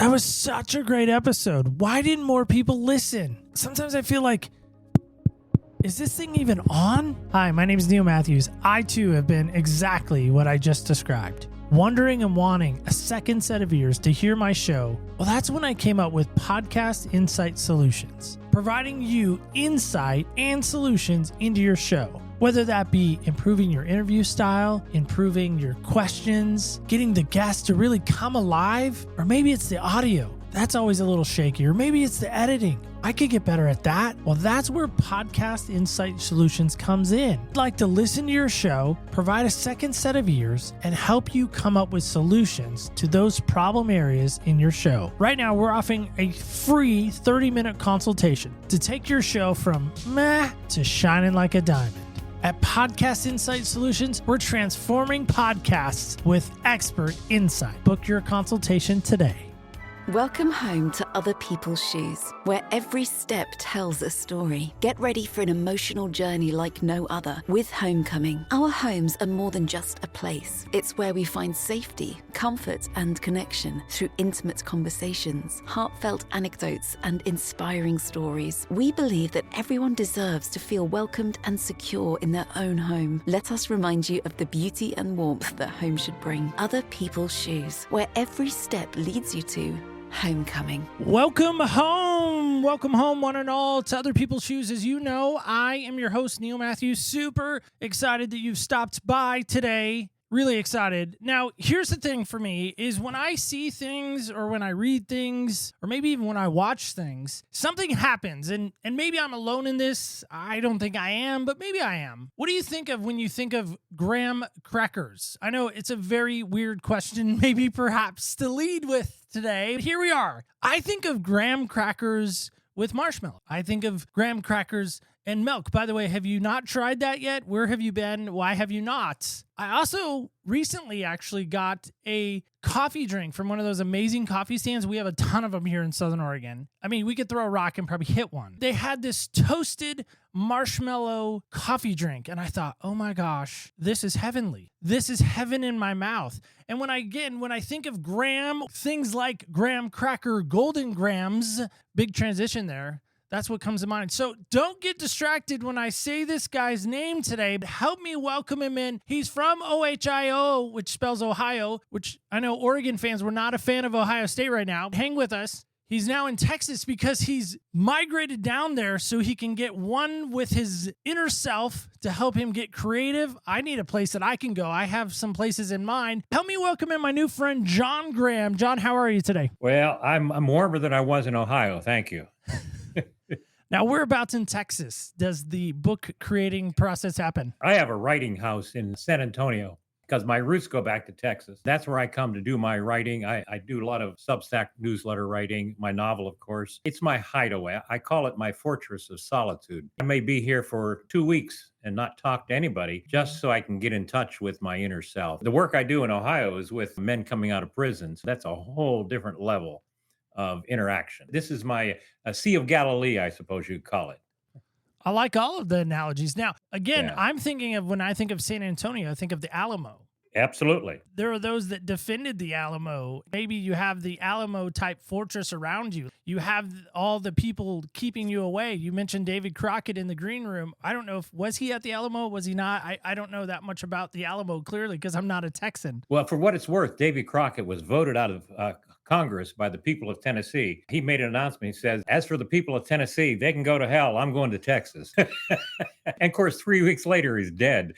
That was such a great episode. Why didn't more people listen? Sometimes I feel like, is this thing even on? Hi, my name is Neil Matthews. I too have been exactly what I just described. Wondering and wanting a second set of ears to hear my show. Well, that's when I came up with Podcast Insight Solutions, providing you insight and solutions into your show. Whether that be improving your interview style, improving your questions, getting the guests to really come alive, or maybe it's the audio. That's always a little shaky, or maybe it's the editing. I could get better at that. Well, that's where Podcast Insight Solutions comes in. I'd like to listen to your show, provide a second set of ears, and help you come up with solutions to those problem areas in your show. Right now, we're offering a free 30-minute consultation to take your show from meh to shining like a diamond. At Podcast Insight Solutions, we're transforming podcasts with expert insight. Book your consultation today. Welcome home to Other People's Shoes, where every step tells a story. Get ready for an emotional journey like no other with Homecoming. Our homes are more than just a place. It's where we find safety, comfort, and connection through intimate conversations, heartfelt anecdotes, and inspiring stories. We believe that everyone deserves to feel welcomed and secure in their own home. Let us remind you of the beauty and warmth that home should bring. Other People's Shoes, where every step leads you to Homecoming. Welcome home, one and all, to Other People's Shoes. As you know, I am your host, Neil Matthews. Super excited that you've stopped by today. Really excited. Now, here's the thing for me is when I see things or when I read things or maybe even when I watch things, something happens and maybe I'm alone in this. I don't think I am, but maybe I am. What do you think of when you think of graham crackers? I know it's a very weird question, maybe perhaps to lead with today. But here we are. I think of graham crackers with marshmallow. I think of graham crackers and milk. By the way, have you not tried that yet? Where have you been? Why have you not? I also recently actually got a coffee drink from one of those amazing coffee stands. We have a ton of them here in Southern Oregon. I mean, we could throw a rock and probably hit one. They had this toasted marshmallow coffee drink. And I thought, oh my gosh, this is heavenly. This is heaven in my mouth. And when I think of graham, things like graham cracker, golden grams, big transition there. That's what comes to mind. So don't get distracted when I say this guy's name today. Help me welcome him in. He's from OHIO, which spells Ohio, which I know Oregon fans were not a fan of Ohio State right now. Hang with us. He's now in Texas because he's migrated down there so he can get one with his inner self to help him get creative. I need a place that I can go. I have some places in mind. Help me welcome in my new friend, John Graham. John, how are you today? Well, I'm warmer than I was in Ohio. Thank you. Now, whereabouts in Texas does the book creating process happen? I have a writing house in San Antonio because my roots go back to Texas. That's where I come to do my writing. I do a lot of Substack newsletter writing, my novel, of course. It's my hideaway. I call it my fortress of solitude. I may be here for 2 weeks and not talk to anybody just so I can get in touch with my inner self. The work I do in Ohio is with men coming out of prison. So that's a whole different level of interaction. This is my Sea of Galilee, I suppose you'd call it. I like all of the analogies. Now, again, I'm thinking of when I think of San Antonio, I think of the Alamo. Absolutely. There are those that defended the Alamo. Maybe you have the Alamo type fortress around you. You have all the people keeping you away. You mentioned David Crockett in the green room. I don't know was he at the Alamo? Was he not? I don't know that much about the Alamo clearly because I'm not a Texan. Well, for what it's worth, David Crockett was voted out of Congress by the people of Tennessee. He made an announcement. He says, as for the people of Tennessee, they can go to hell. I'm going to Texas. And of course, 3 weeks later, he's dead.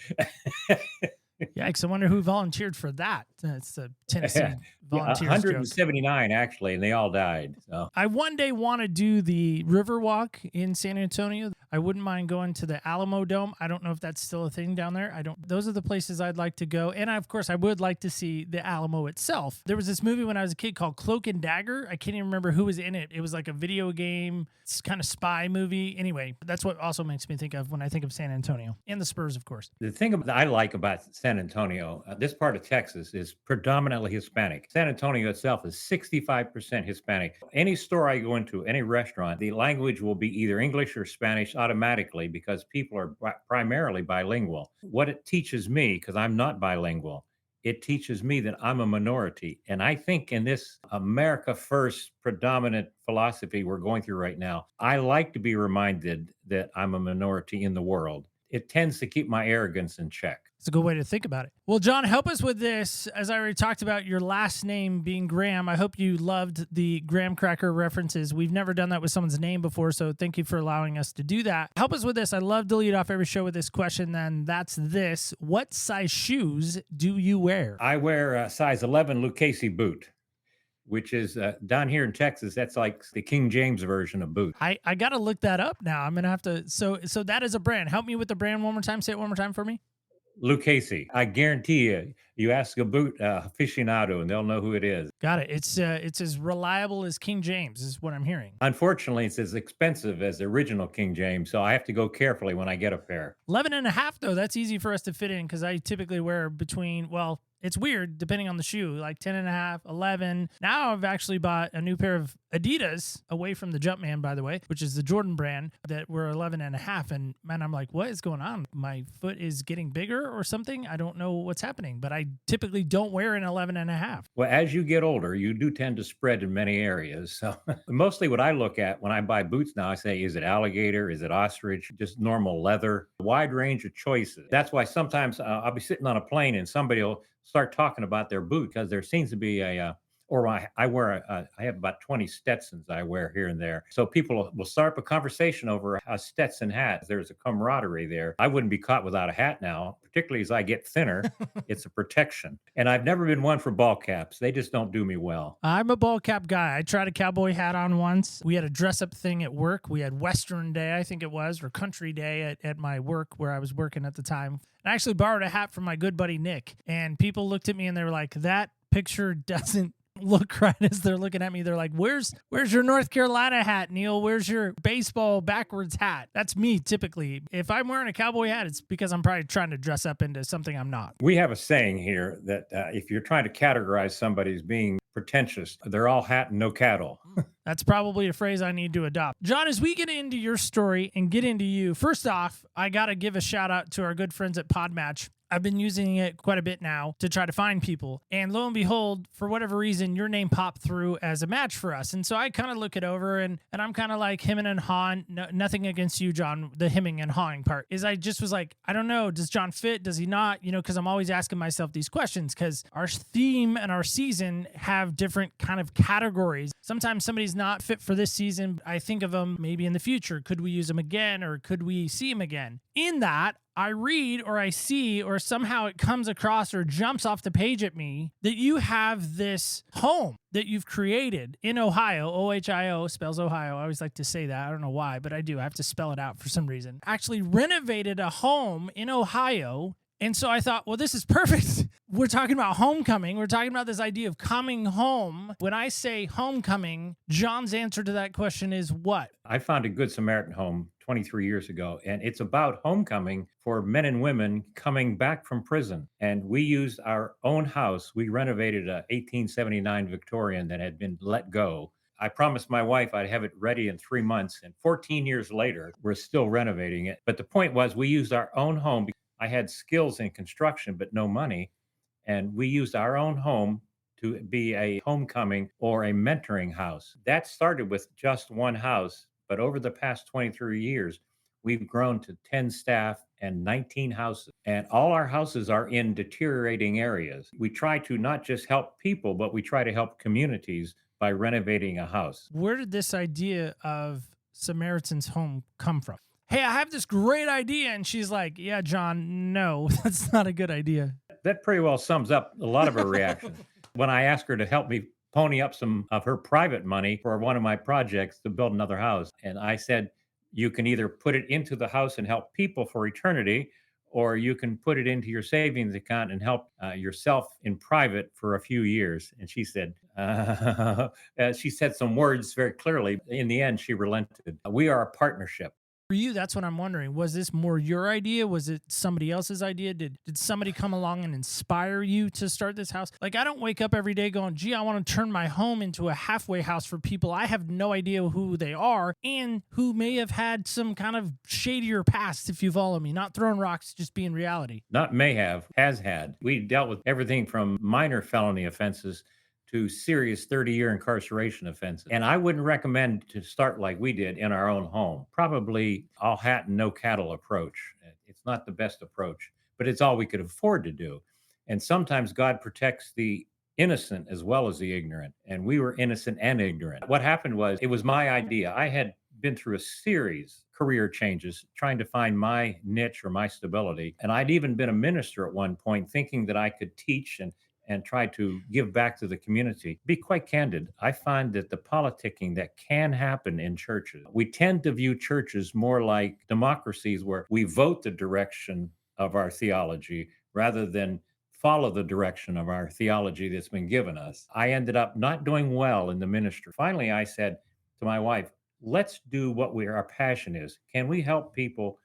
Yikes, I wonder who volunteered for that. It's the Tennessee volunteers 179, actually, and they all died. So. I one day want to do the river walk in San Antonio. I wouldn't mind going to the Alamo Dome. I don't know if that's still a thing down there. Those are the places I'd like to go. And of course, I would like to see the Alamo itself. There was this movie when I was a kid called Cloak and Dagger. I can't even remember who was in it. It was like a video game. It's kind of spy movie. Anyway, that's what also makes me think of when I think of San Antonio and the Spurs, of course. The thing that I like about San Antonio, this part of Texas is predominantly Hispanic. San Antonio itself is 65% Hispanic. Any store I go into, any restaurant, the language will be either English or Spanish automatically because people are primarily bilingual. What it teaches me, because I'm not bilingual, it teaches me that I'm a minority. And I think in this America First predominant philosophy we're going through right now, I like to be reminded that I'm a minority in the world. It tends to keep my arrogance in check. It's a good way to think about it. Well, John, help us with this. As I already talked about your last name being Graham, I hope you loved the graham cracker references. We've never done that with someone's name before, so thank you for allowing us to do that. Help us with this. I love to lead off every show with this question, then that's this. What size shoes do you wear? I wear a size 11 Lucchese boot, which is down here in Texas. That's like the King James version of boot. I got to look that up now. I'm going to have to. So that is a brand. Help me with the brand one more time. Say it one more time for me. Lucchese. I guarantee you, you ask a boot aficionado and they'll know who it is. Got it. It's as reliable as King James is what I'm hearing. Unfortunately, it's as expensive as the original King James, so I have to go carefully when I get a pair. 11 and a half, though, that's easy for us to fit in because I typically wear between, well, it's weird depending on the shoe, like 10 and a half, 11. Now I've actually bought a new pair of Adidas away from the Jumpman, by the way, which is the Jordan brand that were 11 and a half. And man, I'm like, what is going on? My foot is getting bigger or something. I don't know what's happening, but I typically don't wear an 11 and a half. Well, as you get older, you do tend to spread in many areas. So mostly what I look at when I buy boots now, I say, is it alligator? Is it ostrich? Just normal leather? A wide range of choices. That's why sometimes I'll be sitting on a plane and somebody will start talking about their boot because there seems to be I have about 20 Stetsons I wear here and there. So people will start up a conversation over a Stetson hat. There's a camaraderie there. I wouldn't be caught without a hat now, particularly as I get thinner. It's a protection. And I've never been one for ball caps. They just don't do me well. I'm a ball cap guy. I tried a cowboy hat on once. We had a dress up thing at work. We had Western Day, I think it was, or Country Day at my work where I was working at the time. And I actually borrowed a hat from my good buddy Nick. And people looked at me and they were like, that picture doesn't look right as they're looking at me. They're like, where's your North Carolina hat, Neil? Where's your baseball backwards hat? That's me typically. If I'm wearing a cowboy hat, it's because I'm probably trying to dress up into something I'm not. We have a saying here that if you're trying to categorize somebody as being pretentious, they're all hat and no cattle. That's probably a phrase I need to adopt. John, as we get into your story and get into you, first off, I got to give a shout out to our good friends at Podmatch. I've been using it quite a bit now to try to find people. And lo and behold, for whatever reason, your name popped through as a match for us. And so I kind of look it over and I'm kind of like hemming and hawing. No, nothing against you, John, the hemming and hawing part is I just was like, I don't know. Does John fit? Does he not? You know, because I'm always asking myself these questions because our theme and our season have different kind of categories. Sometimes somebody's not fit for this season. I think of them maybe in the future. Could we use them again or could we see him again? In that, I read or I see or somehow it comes across or jumps off the page at me that you have this home that you've created in Ohio. Ohio spells Ohio. I always like to say that. I don't know why, but I do. I have to spell it out for some reason. Actually renovated a home in Ohio. And so I thought, well, this is perfect. We're talking about homecoming. We're talking about this idea of coming home. When I say homecoming, John's answer to that question is what? I founded Good Samaritan Home 23 years ago, and it's about homecoming for men and women coming back from prison. And we used our own house. We renovated a 1879 Victorian that had been let go. I promised my wife I'd have it ready in 3 months, and 14 years later, we're still renovating it. But the point was we used our own home. I had skills in construction, but no money. And we used our own home to be a homecoming or a mentoring house. That started with just one house. But over the past 23 years, we've grown to 10 staff and 19 houses. And all our houses are in deteriorating areas. We try to not just help people, but we try to help communities by renovating a house. Where did this idea of Samaritan's Home come from? Hey, I have this great idea. And she's like, yeah, John, no, that's not a good idea. That pretty well sums up a lot of her reactions. When I asked her to help me pony up some of her private money for one of my projects to build another house. And I said, you can either put it into the house and help people for eternity, or you can put it into your savings account and help yourself in private for a few years. And she said, she said some words very clearly. In the end, she relented. We are a partnership. For you, that's what I'm wondering. Was this more your idea? Was it somebody else's idea? Did somebody come along and inspire you to start this house? Like, I don't wake up every day going, gee, I want to turn my home into a halfway house for people I have no idea who they are and who may have had some kind of shadier past, if you follow me. Not throwing rocks, just being reality. Not may have, has had. We dealt with everything from minor felony offenses to serious 30-year incarceration offenses. And I wouldn't recommend to start like we did in our own home. Probably all hat and no cattle approach. It's not the best approach, but it's all we could afford to do. And sometimes God protects the innocent as well as the ignorant. And we were innocent and ignorant. What happened was it was my idea. I had been through a series career changes trying to find my niche or my stability. And I'd even been a minister at one point thinking that I could teach and try to give back to the community. Be quite candid, I find that the politicking that can happen in churches, we tend to view churches more like democracies where we vote the direction of our theology rather than follow the direction of our theology that's been given us. I ended up not doing well in the ministry. Finally, I said to my wife, let's do what our passion is. Can we help people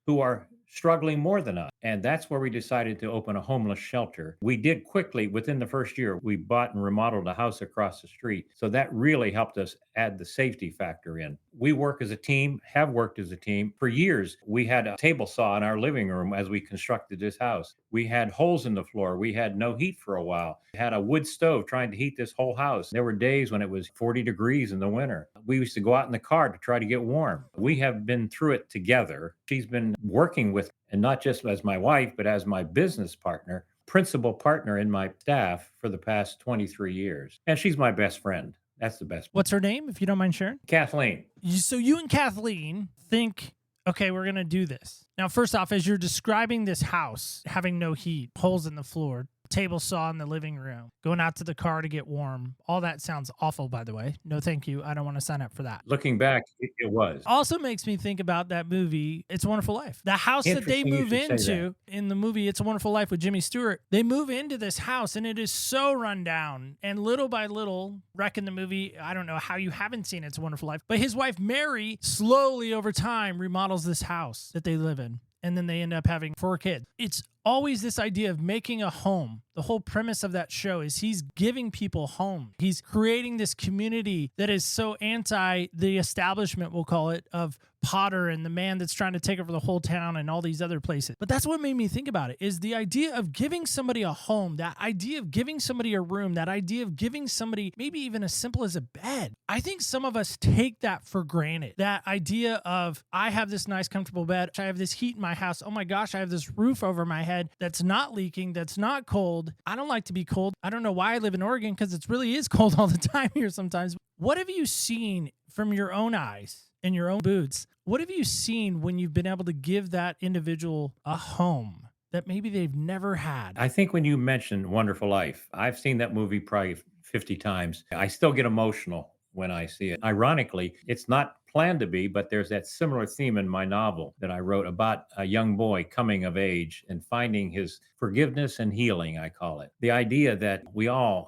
who are struggling more than us? And that's where we decided to open a homeless shelter. We did quickly, within the first year, we bought and remodeled a house across the street. So that really helped us add the safety factor in. We work as a team, have worked as a team. For years, we had a table saw in our living room as we constructed this house. We had holes in the floor. We had no heat for a while. We had a wood stove trying to heat this whole house. There were days when it was 40 degrees in the winter. We used to go out in the car to try to get warm. We have been through it together. She's been working with, and not just as my wife, but as my business partner, principal partner in my staff for the past 23 years. And she's my best friend. That's the best. What's her name, if you don't mind sharing? Kathleen. So you and Kathleen think, okay, we're going to do this. Now, first off, as you're describing this house, having no heat, holes in the floor, table saw in the living room, going out to the car to get warm, all that sounds awful, by the way. No, thank you. I don't want to sign up for that. Looking back, it was. Also makes me think about that movie, It's a Wonderful Life. The house that they Interesting you move should say into in the movie, It's a Wonderful Life with Jimmy Stewart, they move into this house and it is so run down. And little by little, Wreck in the movie, I don't know how you haven't seen It's a Wonderful Life, but his wife, Mary, slowly over time remodels this house that they live in. And then they end up having 4 kids. It's always this idea of making a home. The whole premise of that show is he's giving people home. He's creating this community that is so anti the establishment, we'll call it, of Potter and the man that's trying to take over the whole town and all these other places. But that's what made me think about it, is the idea of giving somebody a home, that idea of giving somebody a room, that idea of giving somebody maybe even as simple as a bed. I think some of us take that for granted. That idea of, I have this nice, comfortable bed. I have this heat in my house. Oh my gosh, I have this roof over my head that's not leaking, that's not cold. I don't like to be cold. I don't know why I live in Oregon, because it really is cold all the time here sometimes. What have you seen from your own eyes and your own boots? What have you seen when you've been able to give that individual a home that maybe they've never had? I think when you mentioned Wonderful Life, I've seen that movie probably 50 times. I still get emotional when I see it. Ironically, it's not planned to be, but there's that similar theme in my novel that I wrote about a young boy coming of age and finding his forgiveness and healing, I call it. The idea that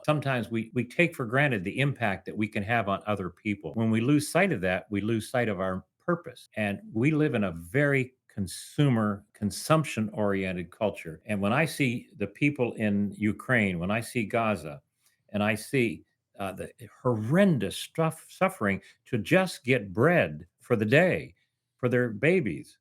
sometimes we take for granted the impact that we can have on other people. When we lose sight of that, we lose sight of our purpose. And we live in a very consumption oriented culture. And when I see the people in Ukraine, when I see Gaza, and I see the horrendous suffering to just get bread for the day for their babies.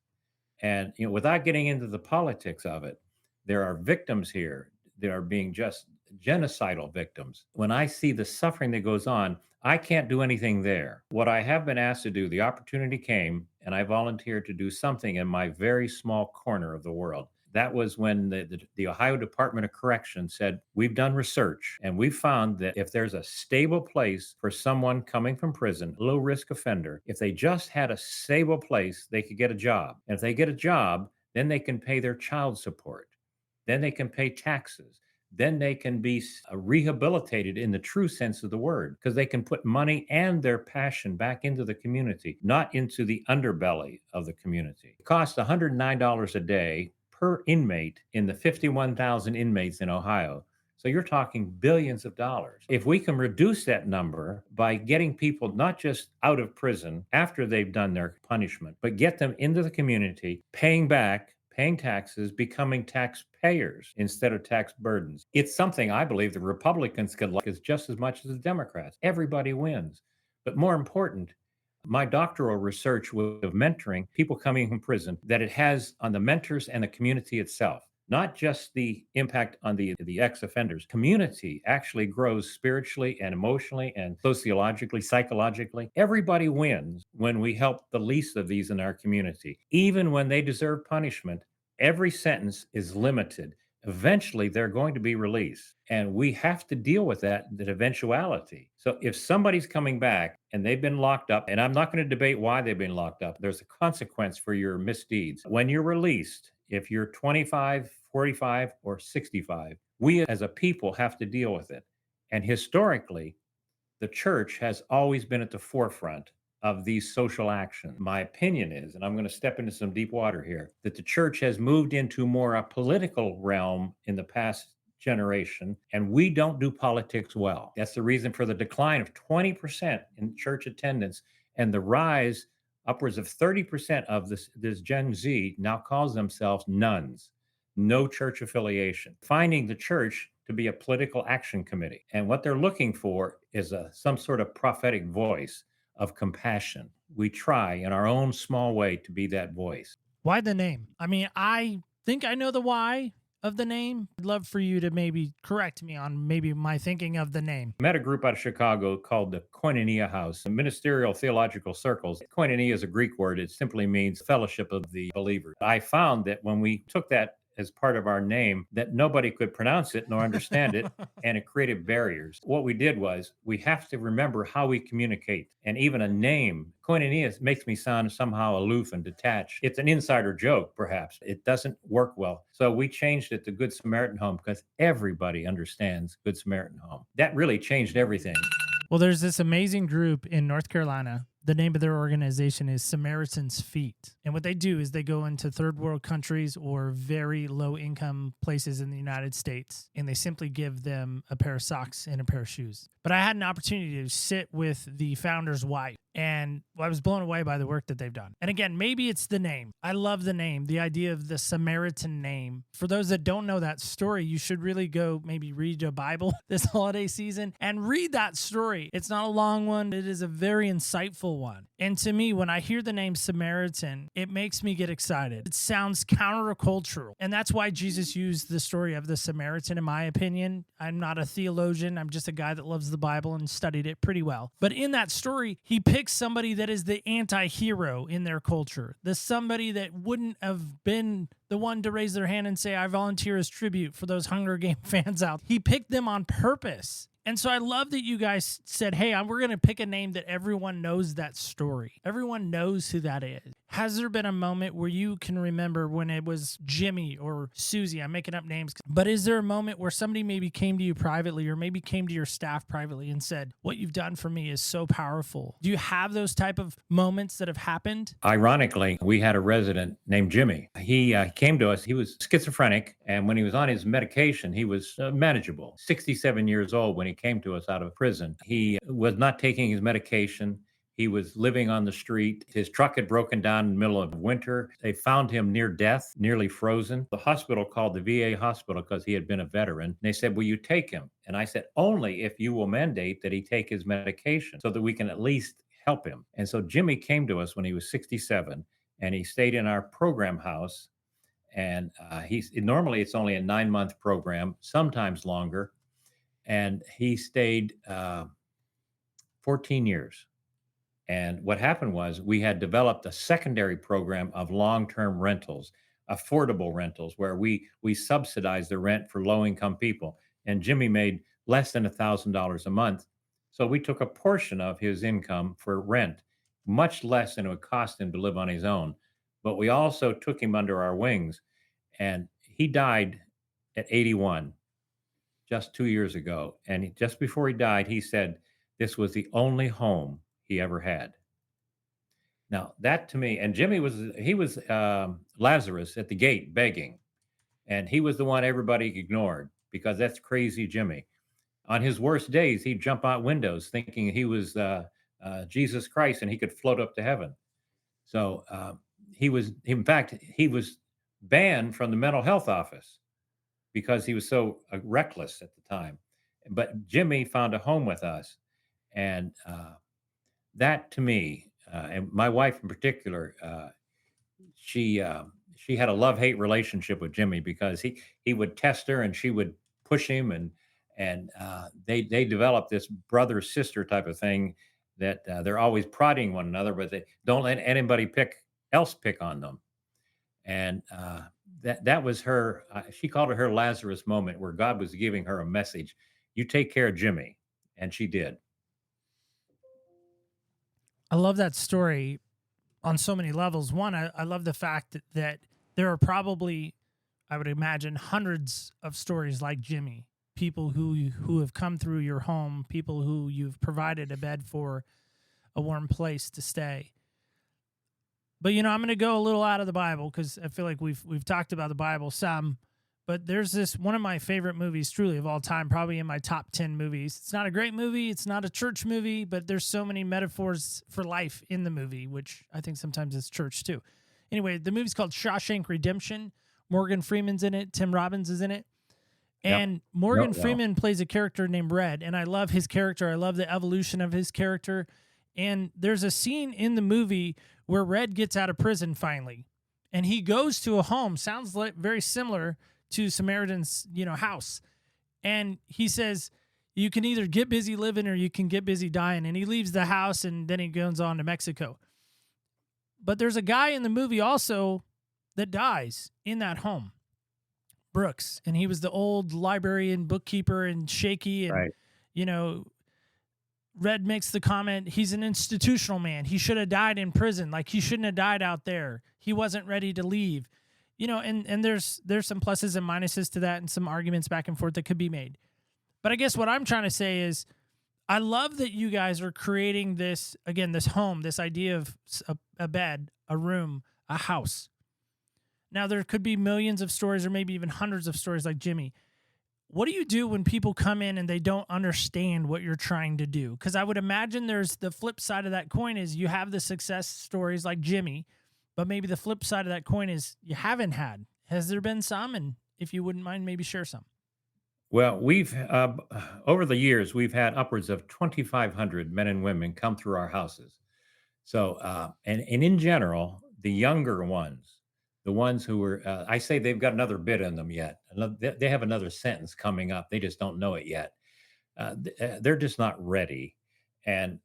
And, without getting into the politics of it, there are victims here that are being just genocidal victims. When I see the suffering that goes on, I can't do anything there. What I have been asked to do, the opportunity came, and I volunteered to do something in my very small corner of the world. That was when the Ohio Department of Corrections said, we've done research and we've found that if there's a stable place for someone coming from prison, low risk offender, if they just had a stable place, they could get a job. And if they get a job, then they can pay their child support. Then they can pay taxes. Then they can be rehabilitated in the true sense of the word, because they can put money and their passion back into the community, not into the underbelly of the community. It costs $109 a day per inmate in the 51,000 inmates in Ohio. So you're talking billions of dollars. If we can reduce that number by getting people not just out of prison after they've done their punishment, but get them into the community, paying back, paying taxes, becoming taxpayers instead of tax burdens. It's something I believe the Republicans could like as just as much as the Democrats. Everybody wins. But more important, my doctoral research of mentoring people coming from prison, that it has on the mentors and the community itself, not just the impact on the ex-offenders. Community actually grows spiritually and emotionally and sociologically, psychologically. Everybody wins when we help the least of these in our community. Even when they deserve punishment, every sentence is limited. Eventually, they're going to be released. And we have to deal with that eventuality. So if somebody's coming back and they've been locked up, and I'm not going to debate why they've been locked up, there's a consequence for your misdeeds. When you're released, if you're 25, 45, or 65, we as a people have to deal with it. And historically, the church has always been at the forefront of these social actions. My opinion is, and I'm going to step into some deep water here, that the church has moved into more a political realm in the past generation, and we don't do politics well. That's the reason for the decline of 20% in church attendance and the rise upwards of 30% of this Gen Z now calls themselves nuns, no church affiliation, finding the church to be a political action committee. And what they're looking for is some sort of prophetic voice of compassion. We try in our own small way to be that voice. Why the name? I mean, I think I know the why of the name. I'd love for you to maybe correct me on maybe my thinking of the name. I met a group out of Chicago called the Koinonia House, Ministerial Theological Circles. Koinonia is a Greek word. It simply means fellowship of the believers. I found that when we took that as part of our name, that nobody could pronounce it nor understand it, and it created barriers. What we did was we have to remember how we communicate. And even a name, koinonia, makes me sound somehow aloof and detached. It's an insider joke, perhaps. It doesn't work well. So we changed it to Good Samaritan Home because everybody understands Good Samaritan Home. That really changed everything. Well, there's this amazing group in North Carolina. The name of their organization is Samaritan's Feet. And what they do is they go into third world countries or very low income places in the United States, and they simply give them a pair of socks and a pair of shoes. But I had an opportunity to sit with the founder's wife, and I was blown away by the work that they've done. And again, maybe it's the name. I love the name, the idea of the Samaritan name. For those that don't know that story, you should really go maybe read a Bible this holiday season and read that story. It's not a long one. It is a very insightful one. And to me, when I hear the name Samaritan, it makes me get excited. It sounds countercultural. And that's why Jesus used the story of the Samaritan, in my opinion. I'm not a theologian. I'm just a guy that loves the Bible and studied it pretty well. But in that story, he picks somebody that is the anti-hero in their culture, the somebody that wouldn't have been the one to raise their hand and say, I volunteer as tribute for those Hunger Game fans out. He picked them on purpose. And so I love that you guys said, hey, we're going to pick a name that everyone knows that story. Everyone knows who that is. Has there been a moment where you can remember when it was Jimmy or Susie? I'm making up names. But is there a moment where somebody maybe came to you privately or maybe came to your staff privately and said, what you've done for me is so powerful? Do you have those type of moments that have happened? Ironically, we had a resident named Jimmy. He came to us. He was schizophrenic. And when he was on his medication, he was manageable. 67 years old when he came to us out of prison. He was not taking his medication. He was living on the street. His truck had broken down in the middle of winter. They found him near death, nearly frozen. The hospital called the VA hospital because he had been a veteran. They said, will you take him? And I said, only if you will mandate that he take his medication so that we can at least help him. And so Jimmy came to us when he was 67, and he stayed in our program house. And normally it's only a 9-month program, sometimes longer. And he stayed 14 years. And what happened was we had developed a secondary program of long-term rentals, affordable rentals, where we subsidize the rent for low-income people. And Jimmy made less than $1,000 a month. So we took a portion of his income for rent, much less than it would cost him to live on his own. But we also took him under our wings. And he died at 81, just 2 years ago. And just before he died, he said this was the only home he ever had. Now that to me, and Jimmy was Lazarus at the gate begging, and he was the one everybody ignored. because that's crazy Jimmy. On his worst days, he'd jump out windows thinking he was Jesus Christ and he could float up to heaven. So in fact, he was banned from the mental health office because he was so reckless at the time. But Jimmy found a home with us. And that to me, and my wife in particular, she she had a love hate relationship with Jimmy because he would test her and she would push him and they developed this brother sister type of thing that they're always prodding one another, but they don't let anybody pick on them. And that was her. She called it her Lazarus moment, where God was giving her a message: "You take care of Jimmy," and she did. I love that story on so many levels. One, I love the fact that there are probably, I would imagine, hundreds of stories like Jimmy. People who have come through your home, people who you've provided a bed for, a warm place to stay. But I'm going to go a little out of the Bible because I feel like we've talked about the Bible some. But there's this one of my favorite movies, truly of all time, probably in my top 10 movies. It's not a great movie, it's not a church movie, but there's so many metaphors for life in the movie, which I think sometimes is church too. Anyway, the movie's called Shawshank Redemption. Morgan Freeman's in it. Tim Robbins is in it. And Yep. Morgan No. Freeman plays a character named Red, and I love his character. I love the evolution of his character. And there's a scene in the movie where Red gets out of prison finally, and he goes to a home. Sounds like very similar to Samaritan's, house. And he says, you can either get busy living or you can get busy dying. And he leaves the house and then he goes on to Mexico. But there's a guy in the movie also that dies in that home, Brooks. And he was the old librarian, bookkeeper, and shaky. And, Right. Red makes the comment, he's an institutional man. He should have died in prison. Like, he shouldn't have died out there. He wasn't ready to leave. And there's some pluses and minuses to that and some arguments back and forth that could be made. But I guess what I'm trying to say is I love that you guys are creating this, again, this home, this idea of a bed, a room, a house. Now, there could be millions of stories or maybe even hundreds of stories like Jimmy. What do you do when people come in and they don't understand what you're trying to do? Because I would imagine there's the flip side of that coin is you have the success stories like Jimmy, but maybe the flip side of that coin is you haven't had. Has there been some? And if you wouldn't mind, maybe share some. Well, we've over the years we've had upwards of 2,500 men and women come through our houses. So, and in general, the younger ones, the ones who were, I say they've got another bit in them yet. They have another sentence coming up. They just don't know it yet. They're just not ready, and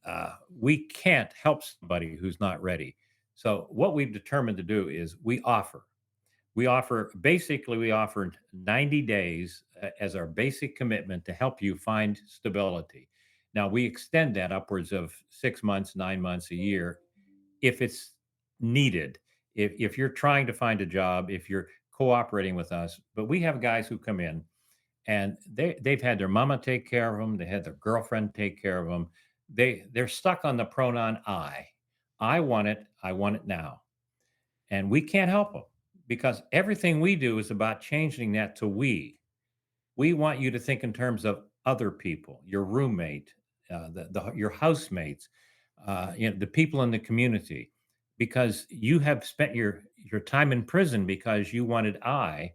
we can't help somebody who's not ready. So, what we've determined to do is we offer 90 days as our basic commitment to help you find stability. Now we extend that upwards of 6 months, 9 months, a year if it's needed. If you're trying to find a job, if you're cooperating with us, but we have guys who come in and they've had their mama take care of them, they had their girlfriend take care of them. They're stuck on the pronoun I. I want it now. And we can't help them because everything we do is about changing that to we. We want you to think in terms of other people, your roommate, your housemates, the people in the community, because you have spent your time in prison because you wanted I,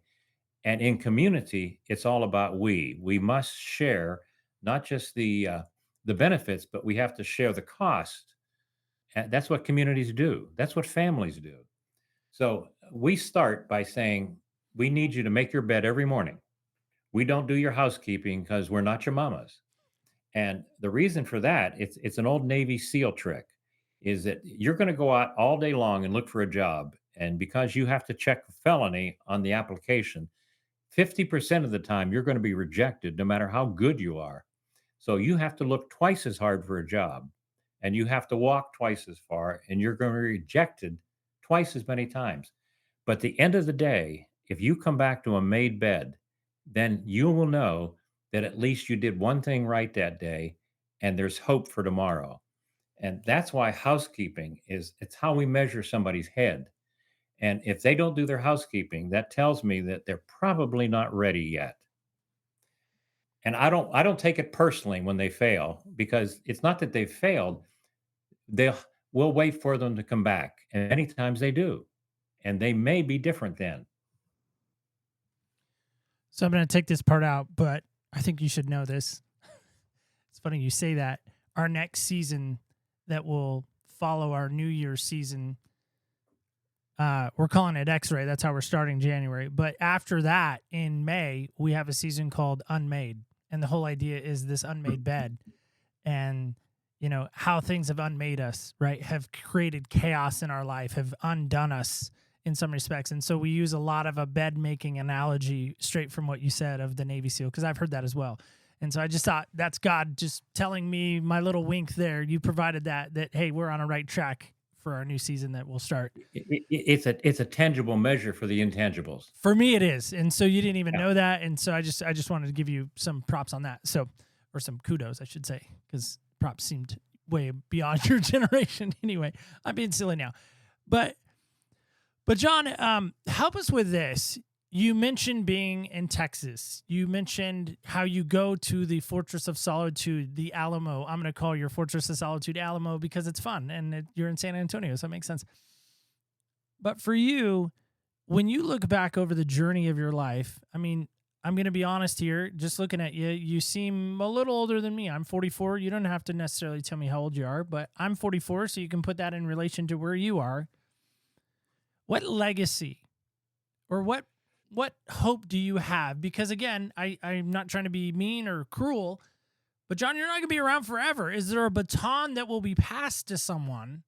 and in community, it's all about we. We must share not just the benefits, but we have to share the cost. And that's what communities do. That's what families do. So we start by saying, we need you to make your bed every morning. We don't do your housekeeping because we're not your mamas. And the reason for that, it's an old Navy SEAL trick, is that you're going to go out all day long and look for a job. And because you have to check felony on the application, 50% of the time you're going to be rejected no matter how good you are. So you have to look twice as hard for a job and you have to walk twice as far and you're going to be rejected twice as many times. But at the end of the day, if you come back to a made bed, then you will know that at least you did one thing right that day and there's hope for tomorrow. And that's why housekeeping it's how we measure somebody's head. And if they don't do their housekeeping, that tells me that they're probably not ready yet. And I don't take it personally when they fail, because it's not that they failed. They'll We'll wait for them to come back, and many times they do, and they may be different then. So I'm going to take this part out, but I think you should know this. It's funny you say that. Our next season that will follow our New Year's season, we're calling it X-Ray. That's how we're starting January. But after that, in May, we have a season called Unmade. And the whole idea is this unmade bed. And, how things have unmade us, right? Have created chaos in our life, have undone us in some respects. And so we use a lot of a bed making analogy straight from what you said of the Navy SEAL, because I've heard that as well. And so I just thought that's God just telling me, my little wink there. You provided that, hey, we're on a right track for our new season that will start. It's a tangible measure for the intangibles. For me, it is. And so you didn't even Yeah. know that. And so I just wanted to give you some props on that. So, or some kudos, I should say, because props seemed way beyond your generation. Anyway, I'm being silly now. But John, help us with this. You mentioned being in Texas. You mentioned how you go to the Fortress of Solitude, the Alamo. I'm going to call your Fortress of Solitude Alamo because it's fun, and you're in San Antonio, so it makes sense. But for you, when you look back over the journey of your life, I mean, I'm going to be honest here, just looking at you, you seem a little older than me. I'm 44. You don't have to necessarily tell me how old you are, but I'm 44, so you can put that in relation to where you are. What legacy or what hope do you have? Because again, I'm not trying to be mean or cruel, but John, you're not going to be around forever. Is there a baton that will be passed to someone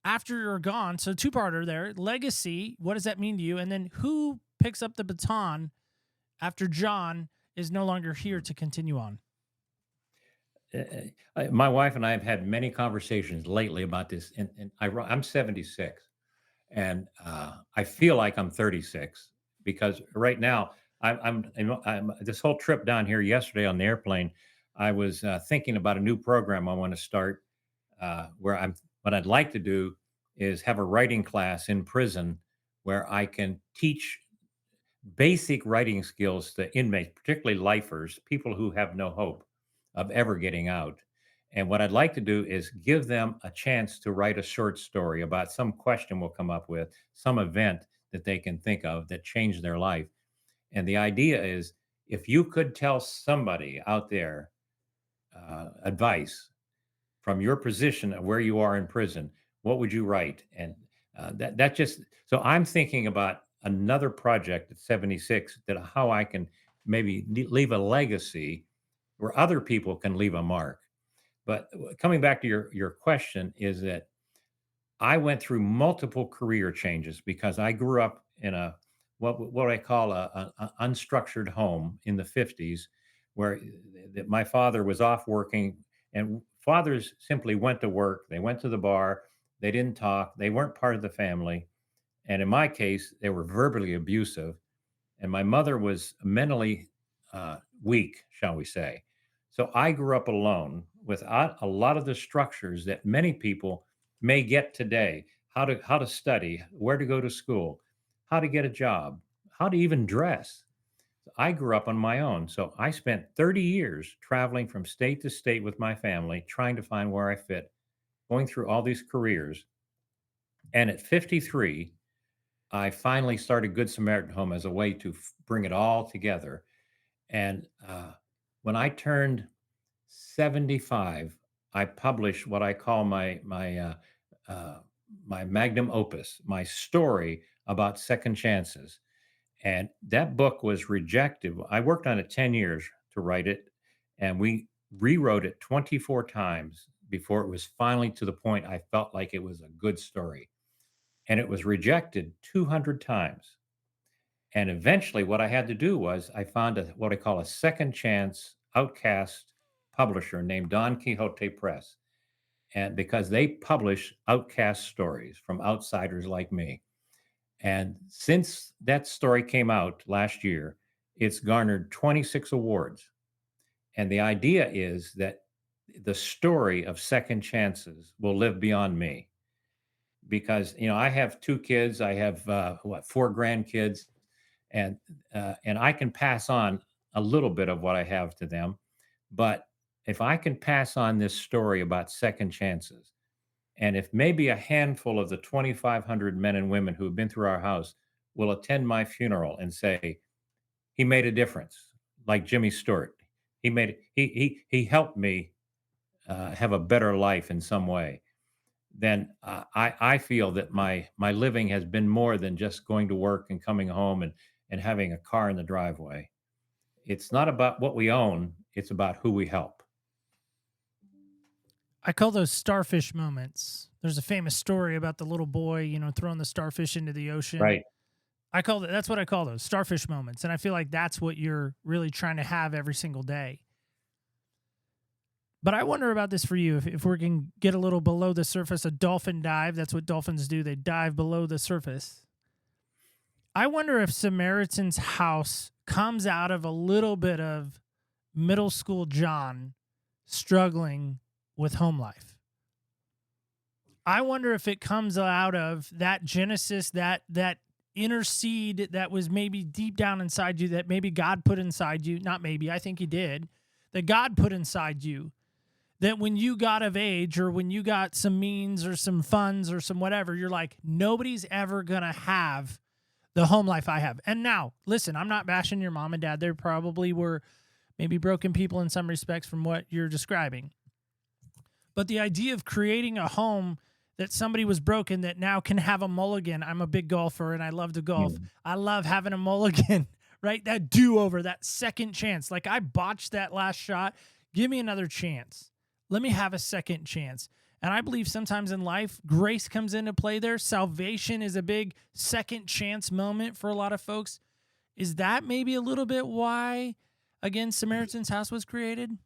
after you're gone? So two-parter there. Legacy, what does that mean to you? And then who picks up the baton after John is no longer here to continue on? My wife and I have had many conversations lately about this, and I'm 76, and I feel like I'm 36, because right now I'm this whole trip down here yesterday on the airplane. I was thinking about a new program I want to start, where what I'd like to do is have a writing class in prison where I can teach basic writing skills to inmates, particularly lifers, people who have no hope of ever getting out. And what I'd like to do is give them a chance to write a short story about some question we'll come up with, some event that they can think of that changed their life. And the idea is, if you could tell somebody out there advice from your position of where you are in prison, what would you write? And that just so I'm thinking about another project at 76, that how I can maybe leave a legacy where other people can leave a mark. But coming back to your question, is that I went through multiple career changes because I grew up in a what I call a unstructured home in the 50s, where my father was off working, and fathers simply went to work. They went to the bar. They didn't talk. They weren't part of the family. And in my case, they were verbally abusive. And my mother was mentally weak, shall we say. So I grew up alone without a lot of the structures that many people may get today: how to study, where to go to school, how to get a job, how to even dress. I grew up on my own. So I spent 30 years traveling from state to state with my family, trying to find where I fit, going through all these careers. And at 53, I finally started Good Samaritan Home as a way to bring it all together. And when I turned 75, I published what I call uh, my magnum opus, my story about second chances. And that book was rejected. I worked on it 10 years to write it, and we rewrote it 24 times before it was finally to the point I felt like it was a good story. And it was rejected 200 times. And eventually, what I had to do was I found what I call a second chance outcast publisher named Don Quixote Press. And because they publish outcast stories from outsiders like me. And since that story came out last year, it's garnered 26 awards. And the idea is that the story of second chances will live beyond me, because I have two kids. I have four grandkids, and I can pass on a little bit of what I have to them. But if I can pass on this story about second chances, and if maybe a handful of the 2,500 men and women who have been through our house will attend my funeral and say, he made a difference, like Jimmy Stewart. He helped me have a better life in some way. Then I feel that my living has been more than just going to work and coming home and having a car in the driveway. It's not about what we own; it's about who we help. I call those starfish moments. There's a famous story about the little boy, throwing the starfish into the ocean. Right. That's what I call those starfish moments. And I feel like that's what you're really trying to have every single day. But I wonder about this for you. If we can get a little below the surface, a dolphin dive, that's what dolphins do. They dive below the surface. I wonder if Samaritan's house comes out of a little bit of middle school John struggling with home life. I wonder if it comes out of that Genesis, that inner seed that was maybe deep down inside you, that maybe God put inside you. Not maybe, I think he did. That God put inside you. That when you got of age, or when you got some means or some funds or some whatever, you're like, nobody's ever going to have the home life I have. And now, listen, I'm not bashing your mom and dad. They probably were maybe broken people in some respects from what you're describing. But the idea of creating a home that somebody was broken that now can have a mulligan. I'm a big golfer and I love to golf. Mm. I love having a mulligan, right? That do-over, that second chance. Like, I botched that last shot. Give me another chance. Let me have a second chance. And I believe sometimes in life, grace comes into play there. Salvation is a big second chance moment for a lot of folks. Is that maybe a little bit why, again, Samaritan's house was created?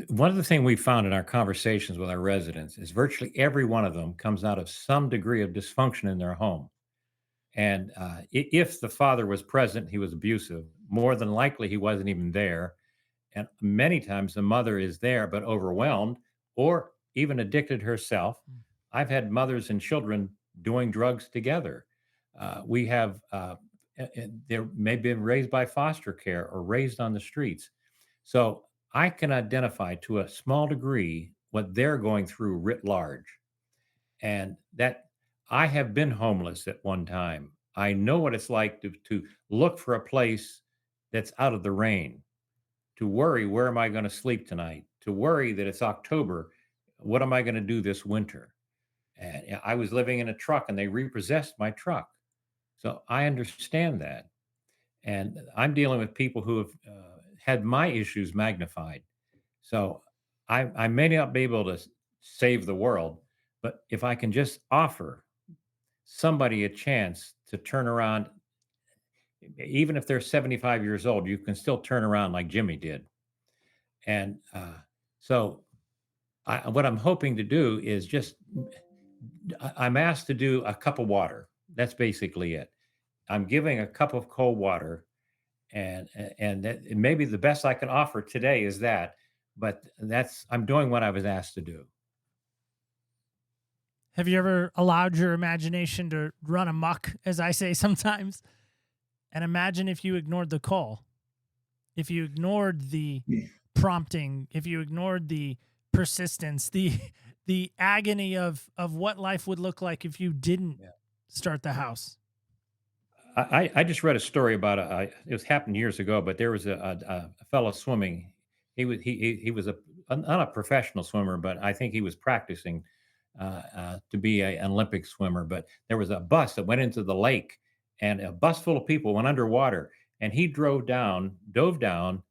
One of the things we found in our conversations with our residents is virtually every one of them comes out of some degree of dysfunction in their home. And if the father was present, he was abusive. More than likely, he wasn't even there. And many times the mother is there, but overwhelmed or even addicted herself. I've had mothers and children doing drugs together. We have, they may have been raised by foster care or raised on the streets. So I can identify to a small degree what they're going through writ large. And that I have been homeless at one time. I know what it's like to look for a place that's out of the rain, to worry, where am I going to sleep tonight? To worry that it's October, what am I going to do this winter? And I was living in a truck and they repossessed my truck. So I understand that. And I'm dealing with people who have had my issues magnified. So I may not be able to save the world, but if I can just offer somebody a chance to turn around, even if they're 75 years old, you can still turn around like Jimmy did. And so what I'm hoping to do is just, I'm asked to do a cup of water. That's basically it. I'm giving a cup of cold water, and that maybe the best I can offer today is that, but I'm doing what I was asked to do. Have you ever allowed your imagination to run amok, as I say sometimes? And imagine if you ignored the call, if you ignored the prompting, if you ignored the persistence, the agony of what life would look like if you didn't start the house. I just read a story about it was happened years ago, but there was a fellow swimming. He was not a professional swimmer, but I think he was practicing to be an Olympic swimmer. But there was a bus that went into the lake, and a bus full of people went underwater, and he dove down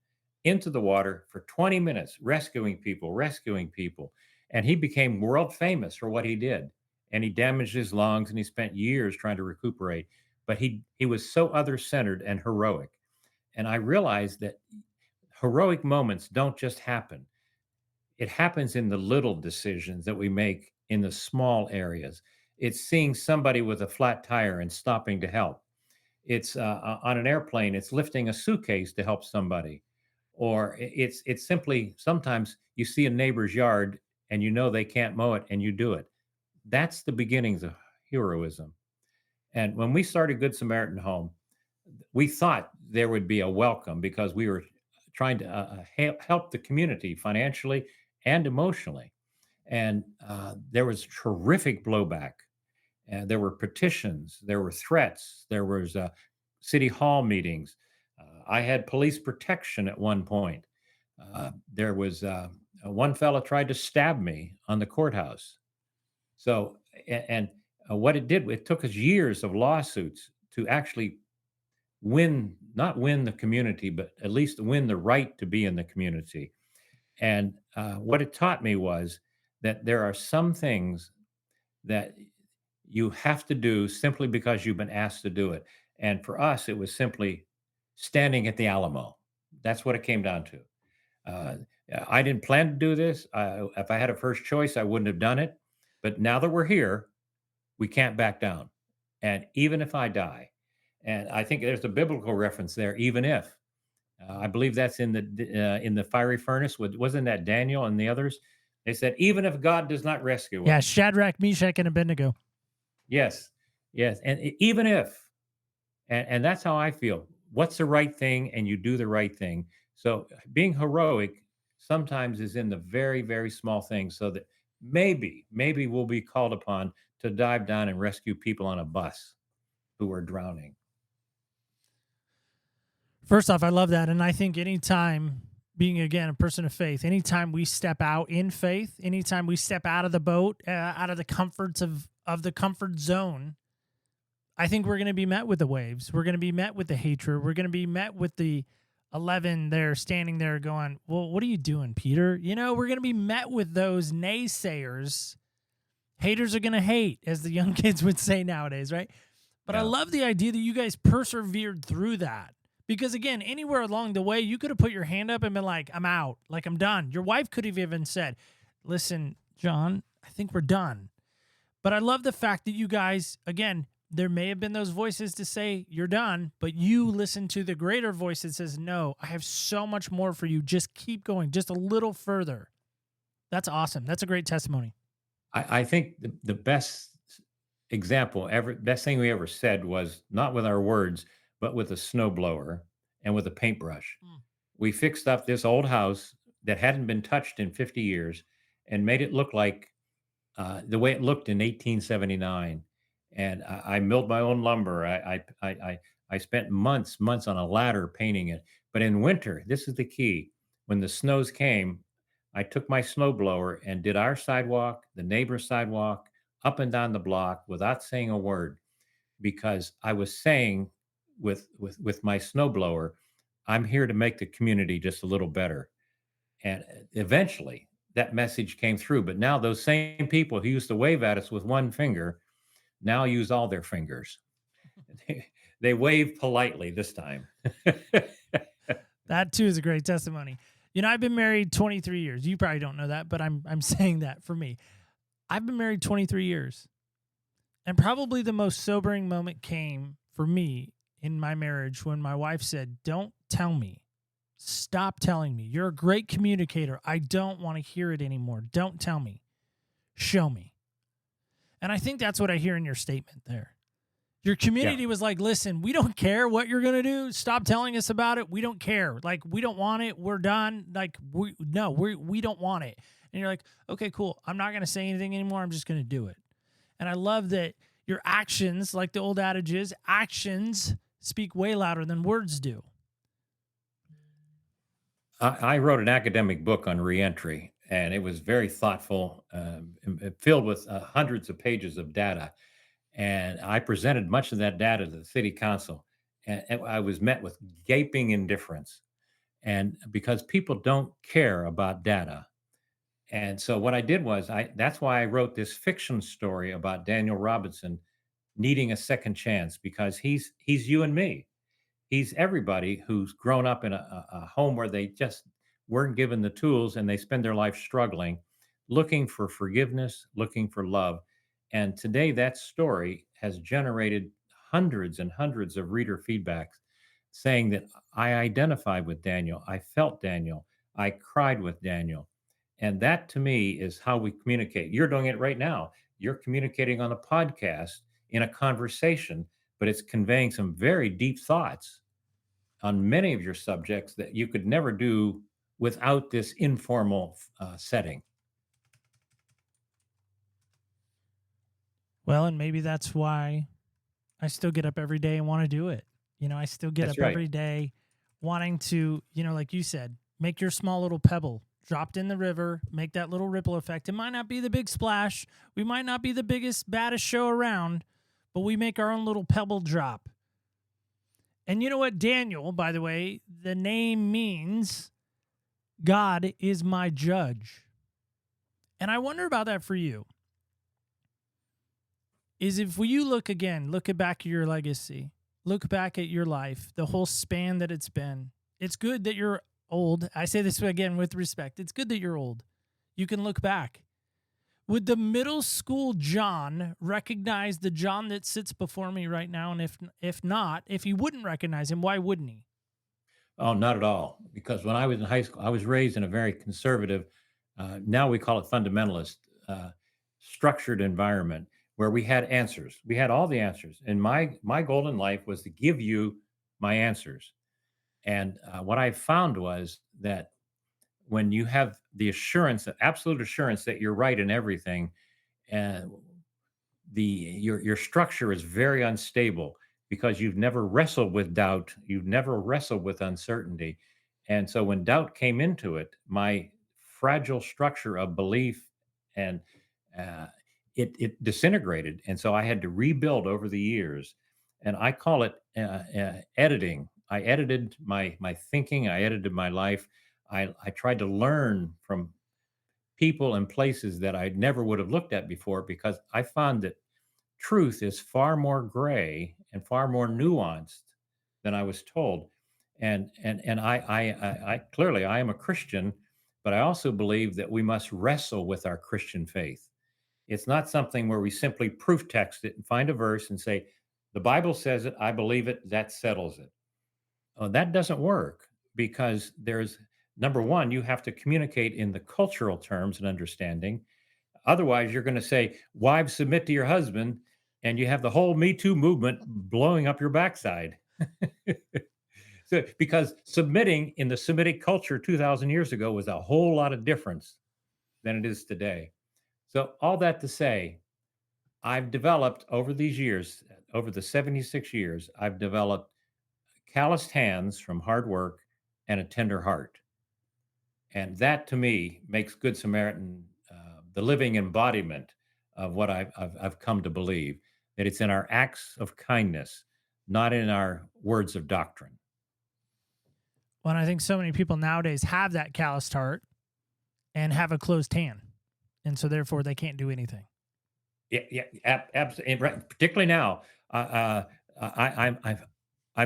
into the water for 20 minutes, rescuing people, and he became world famous for what he did. And he damaged his lungs, and he spent years trying to recuperate. But he was so other centered and heroic. And I realized that heroic moments don't just happen. It happens in the little decisions that we make in the small areas. It's seeing somebody with a flat tire and stopping to help. It's on an airplane, it's lifting a suitcase to help somebody. Or it's simply sometimes you see a neighbor's yard and you know they can't mow it and you do it. That's the beginnings of heroism. And when we started Good Samaritan Home, we thought there would be a welcome because we were trying to help the community financially and emotionally. And there was terrific blowback. And there were petitions, there were threats, there was city hall meetings. I had police protection at one point. There was one fellow tried to stab me on the courthouse. So, and what it did, it took us years of lawsuits to actually win, not win the community, but at least win the right to be in the community. And what it taught me was that there are some things that you have to do simply because you've been asked to do it. And for us, it was simply standing at the Alamo. That's what it came down to. Uh, I didn't plan to do this. If I had a first choice, I wouldn't have done it. But now that we're here, we can't back down. And even if I die, and I think there's a biblical reference there, even if. I believe that's in the fiery furnace. Wasn't that Daniel and the others? They said, even if God does not rescue Yeah, us. Shadrach, Meshach, and Abednego. Yes, yes. And even if, and that's how I feel. What's the right thing? And you do the right thing. So being heroic sometimes is in the very, very small things, so that maybe we'll be called upon to dive down and rescue people on a bus who are drowning. First off, I love that. And I think anytime, being again a person of faith, anytime we step out in faith, anytime we step out of the boat, out of the comforts of the comfort zone, I think we're going to be met with the waves. We're going to be met with the hatred. We're going to be met with the 11 there standing there going, well, what are you doing, Peter? You know, we're going to be met with those naysayers. Haters are going to hate, as the young kids would say nowadays, right? But I love the idea that you guys persevered through that. Because again, anywhere along the way, you could have put your hand up and been like, I'm out, like I'm done. Your wife could have even said, listen, John, I think we're done. But I love the fact that you guys, again, there may have been those voices to say you're done, but you listen to the greater voice that says, no, I have so much more for you. Just keep going, just a little further. That's awesome. That's a great testimony. I think the best example ever, best thing we ever said was not with our words, but with a snowblower and with a paintbrush. We fixed up this old house that hadn't been touched in 50 years and made it look like the way it looked in 1879. And I milled my own lumber. I spent months on a ladder painting it. But in winter, this is the key. When the snows came, I took my snowblower and did our sidewalk, the neighbor's sidewalk, up and down the block without saying a word, because I was saying with my snowblower, I'm here to make the community just a little better. And eventually that message came through. But now those same people who used to wave at us with one finger now use all their fingers. They wave politely this time. That too is a great testimony. You know, I've been married 23 years. You probably don't know that, but I'm saying that for me. I've been married 23 years. And probably the most sobering moment came for me in my marriage when my wife said, don't tell me. Stop telling me. You're a great communicator. I don't want to hear it anymore. Don't tell me. Show me. And I think that's what I hear in your statement there. Your community was like, listen, we don't care what you're going to do. Stop telling us about it. We don't care. Like, we don't want it. We're done. Like, we don't want it. And you're like, okay, cool. I'm not going to say anything anymore. I'm just going to do it. And I love that your actions, like the old adage is, actions speak way louder than words do. I wrote an academic book on reentry, and it was very thoughtful, filled with hundreds of pages of data. And I presented much of that data to the city council, and I was met with gaping indifference. And because people don't care about data. And so what I did was that's why I wrote this fiction story about Daniel Robinson needing a second chance, because he's you and me. He's everybody who's grown up in a home where they just weren't given the tools and they spend their life struggling, looking for forgiveness, looking for love. And today that story has generated hundreds and hundreds of reader feedbacks saying that I identified with Daniel. I felt Daniel. I cried with Daniel. And that to me is how we communicate. You're doing it right now. You're communicating on a podcast in a conversation but it's conveying some very deep thoughts on many of your subjects that you could never do without this informal setting. Well, and maybe that's why I still get up every day and want to do it. I still get That's up right. every day wanting to, like you said, make your small little pebble dropped in the river, make that little ripple effect. It might not be the big splash. We might not be the biggest, baddest show around, but we make our own little pebble drop. And you know what? Daniel, by the way, the name means God is my judge. And I wonder about that for you. Is if you look back at your legacy, look back at your life, the whole span that it's been. It's good that you're old. I say this again with respect. It's good that you're old. You can look back. Would the middle school John recognize the John that sits before me right now? And if not, if he wouldn't recognize him, why wouldn't he? Oh, not at all. Because when I was in high school, I was raised in a very conservative, now we call it fundamentalist, uh, structured environment where we had answers. We had all the answers, and my goal in life was to give you my answers. And what I found was that when you have the assurance, the absolute assurance that you're right in everything, and your structure is very unstable because you've never wrestled with doubt, you've never wrestled with uncertainty. And so when doubt came into it, my fragile structure of belief and uh, it disintegrated, and so I had to rebuild over the years. And I call it editing. I edited my thinking, I edited my life. I tried to learn from people and places that I never would have looked at before, because I found that truth is far more gray and far more nuanced than I was told. And I clearly I am a Christian, but I also believe that we must wrestle with our Christian faith. It's not something where we simply proof text it and find a verse and say, the Bible says it, I believe it, that settles it. That doesn't work, because there's number one, you have to communicate in the cultural terms and understanding. Otherwise, you're going to say, wives, submit to your husband, and you have the whole Me Too movement blowing up your backside. So, because submitting in the Semitic culture 2,000 years ago was a whole lot of difference than it is today. So, all that to say, I've developed over these years, over the 76 years, I've developed calloused hands from hard work and a tender heart. And that to me makes Good Samaritan the living embodiment of what I've come to believe, that it's in our acts of kindness, not in our words of doctrine. Well, and I think so many people nowadays have that calloused heart and have a closed hand. And so therefore they can't do anything. Yeah, yeah, absolutely. Right, particularly now, I've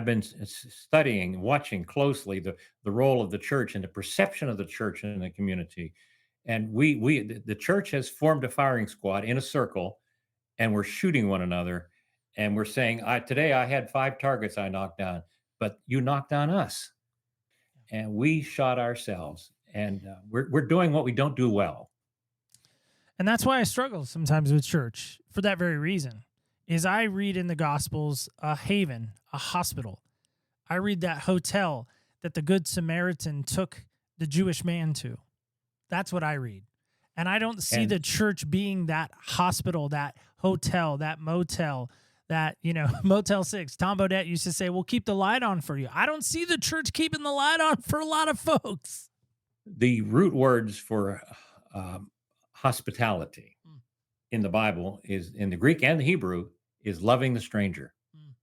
been studying, watching closely the role of the church and the perception of the church in the community. And the church has formed a firing squad in a circle, and we're shooting one another, and we're saying, today I had 5 targets I knocked down, but you knocked down us, and we shot ourselves, and we're doing what we don't do well. And that's why I struggle sometimes with church for that very reason. Is I read in the Gospels a haven, a hospital. I read that hotel that the Good Samaritan took the Jewish man to. That's what I read. And I don't see And the church being that hospital, that hotel, that motel, that, Motel 6. Tom Bodette used to say, we'll keep the light on for you. I don't see the church keeping the light on for a lot of folks. the root words for um, hospitality Mm, in the Bible is, in the Greek and the Hebrew, is loving the stranger. mm.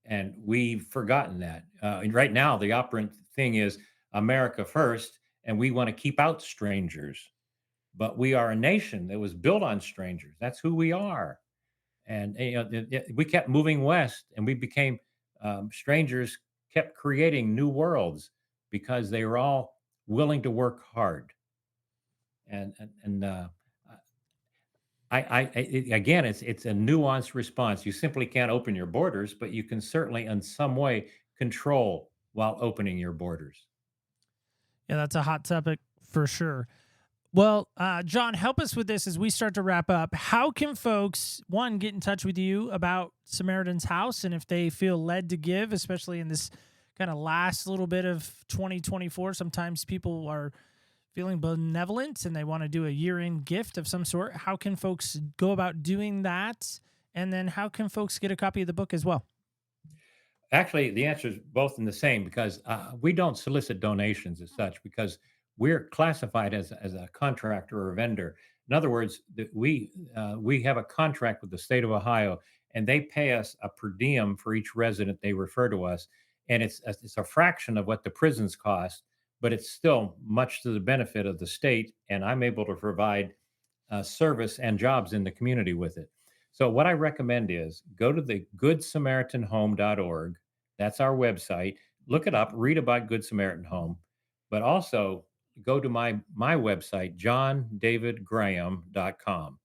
And we've forgotten that. And right now, the operant thing is America first, and we want to keep out strangers. But we are a nation that was built on strangers. That's who we are. And we kept moving west, and we became strangers. Kept creating new worlds because they were all willing to work hard. And again, it's a nuanced response. You simply can't open your borders, but you can certainly, in some way, control while opening your borders. Yeah, that's a hot topic for sure. Well, John, help us with this as we start to wrap up. How can folks, one, get in touch with you about Samaritan's House, and if they feel led to give, especially in this kind of last little bit of 2024? Sometimes people are feeling benevolent and they want to do a year-end gift of some sort. How can folks go about doing that? And then how can folks get a copy of the book as well? Actually, the answer is both in the same because we don't solicit donations as such because we're classified as a contractor or a vendor. In other words, we have a contract with the state of Ohio, and they pay us a per diem for each resident they refer to us, and it's a fraction of what the prisons cost, but it's still much to the benefit of the state, and I'm able to provide service and jobs in the community with it. So what I recommend is go to the goodsamaritanhome.org. That's our website. Look it up, read about Good Samaritan Home, but also go to my website, johndavidgraham.com,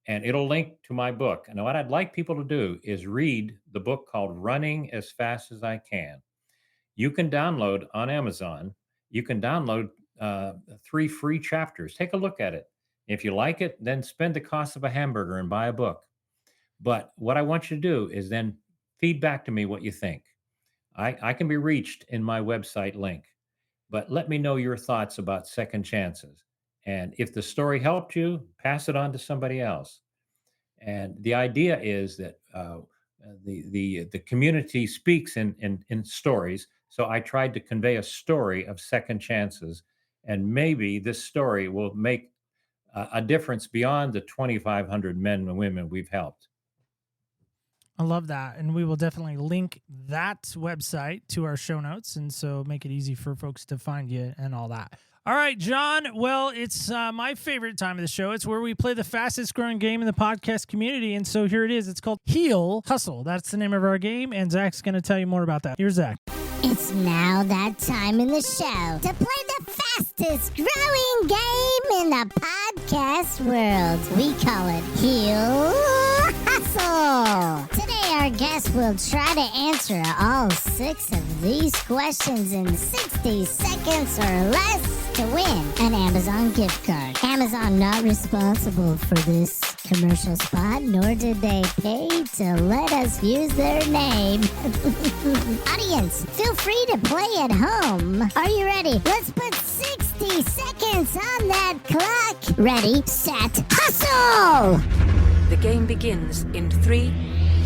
and it'll link to my book. And what I'd like people to do is read the book called Running as Fast as I Can. You can download on Amazon. You can download 3 free chapters. Take a look at it. If you like it, then spend the cost of a hamburger and buy a book. But what I want you to do is then feed back to me what you think. I can be reached in my website link, but let me know your thoughts about second chances. And if the story helped you, pass it on to somebody else. And the idea is that the community speaks in stories. So I tried to convey a story of second chances, and maybe this story will make a difference beyond the 2,500 men and women we've helped. I love that. And we will definitely link that website to our show notes. And so make it easy for folks to find you and all that. All right, John. Well, it's my favorite time of the show. It's where we play the fastest growing game in the podcast community. And so here it is. It's called Heal Hustle. That's the name of our game. And Zach's going to tell you more about that. Here's Zach. It's now that time in the show to play the fastest growing game in the podcast world. We call it Heal Hustle. Today our guest will try to answer all 6 of these questions in 60 seconds or less to win an Amazon gift card. Amazon not responsible for this commercial spot, nor did they pay to let us use their name. Audience, feel free to play at home. Are you ready? Let's put 60 seconds on that clock. Ready, set, hustle! The game begins in 3,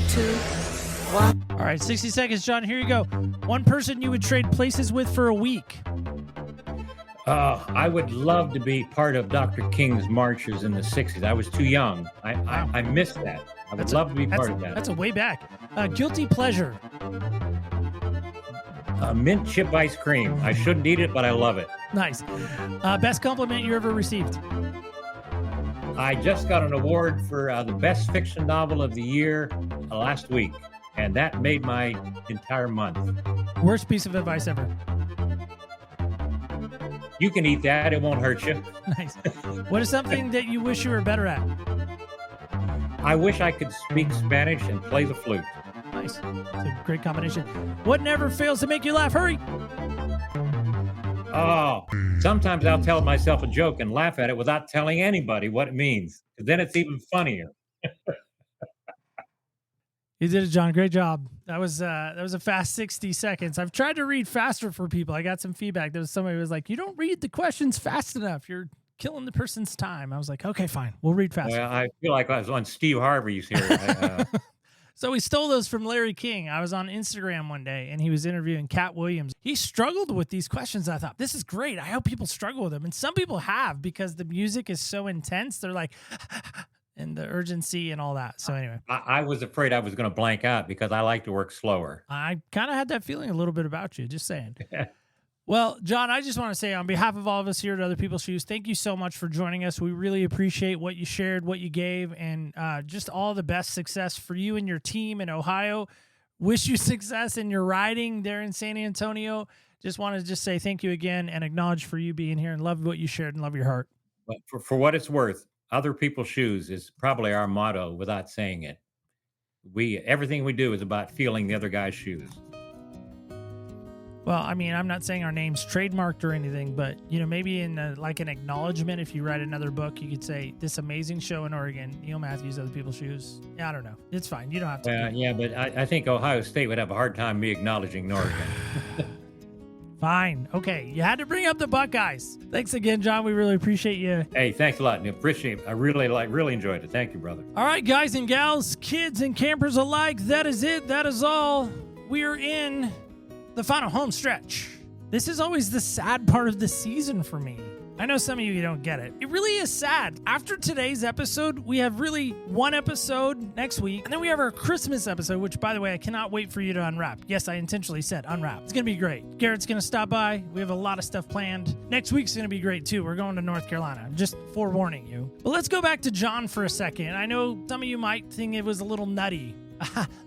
2, 1. All right, 60 seconds, John. Here you go. One person you would trade places with for a week. I would love to be part of Dr. King's marches in the 60s. I was too young. I missed that. I would love to be part of that. That's a way back. Guilty pleasure. Mint chip ice cream. I shouldn't eat it, but I love it. Nice. Best compliment you ever received. I just got an award for the best fiction novel of the year last week, and that made my entire month. Worst piece of advice ever. You can eat that. It won't hurt you. Nice. What is something that you wish you were better at? I wish I could speak Spanish and play the flute. Nice. It's a great combination. What never fails to make you laugh? Hurry. Oh, sometimes I'll tell myself a joke and laugh at it without telling anybody what it means. Then it's even funnier. You did it, John. Great job. That was a fast 60 seconds. I've tried to read faster for people. I got some feedback. There was somebody who was like, "You don't read the questions fast enough. You're killing the person's time." I was like, "Okay, fine. We'll read faster." Well, I feel like I was on Steve Harvey's here. So we stole those from Larry King. I was on Instagram one day, and he was interviewing Cat Williams. He struggled with these questions. I thought, this is great. I hope people struggle with them. And some people have, because the music is so intense. They're like, and the urgency and all that. So anyway. I was afraid I was going to blank out because I like to work slower. I kind of had that feeling a little bit about you, just saying. Well, John, I just want to say on behalf of all of us here at Other People's Shoes, thank you so much for joining us. We really appreciate what you shared, what you gave, and just all the best success for you and your team in Ohio. Wish you success in your riding there in San Antonio. Just want to say thank you again and acknowledge for you being here and love what you shared and love your heart. But for what it's worth, Other People's Shoes is probably our motto without saying it. Everything we do is about feeling the other guy's shoes. Well, I mean, I'm not saying our name's trademarked or anything, but, maybe in like an acknowledgement, if you write another book, you could say, this amazing show in Oregon, Neil Matthews, Other People's Shoes. Yeah, I don't know. It's fine. You don't have to. Yeah, but I think Ohio State would have a hard time me acknowledging Oregon. Fine. Okay. You had to bring up the Buckeyes. Thanks again, John. We really appreciate you. Hey, thanks a lot. Appreciate it. I really enjoyed it. Thank you, brother. All right, guys and gals, kids and campers alike, that is it. That is all. We are in the final home stretch. This is always the sad part of the season for me. I know some of you don't get it. It really is sad. After today's episode, we have really one episode next week, and then we have our Christmas episode, which, by the way, I cannot wait for you to unwrap. Yes, I intentionally said unwrap. It's going to be great. Garrett's going to stop by. We have a lot of stuff planned. Next week's going to be great, too. We're going to North Carolina. I'm just forewarning you. But let's go back to John for a second. I know some of you might think it was a little nutty.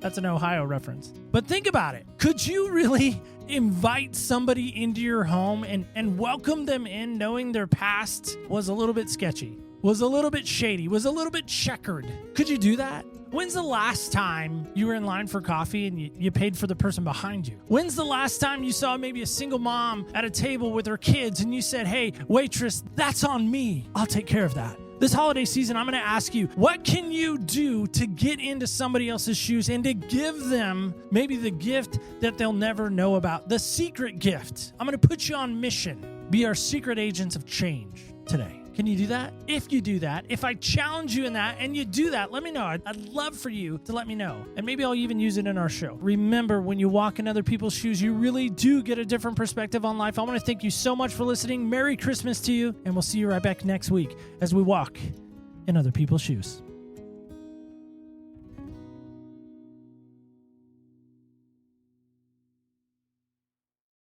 That's an Ohio reference. But think about it. Could you really invite somebody into your home and welcome them in knowing their past was a little bit sketchy, was a little bit shady, was a little bit checkered? Could you do that? When's the last time you were in line for coffee and you paid for the person behind you? When's the last time you saw maybe a single mom at a table with her kids and you said, hey, waitress, that's on me. I'll take care of that. This holiday season, I'm going to ask you, what can you do to get into somebody else's shoes and to give them maybe the gift that they'll never know about? The secret gift. I'm going to put you on mission. Be our secret agents of change today. Can you do that? If you do that, if I challenge you in that and you do that, let me know. I'd love for you to let me know. And maybe I'll even use it in our show. Remember, when you walk in other people's shoes, you really do get a different perspective on life. I want to thank you so much for listening. Merry Christmas to you. And we'll see you right back next week as we walk in other people's shoes.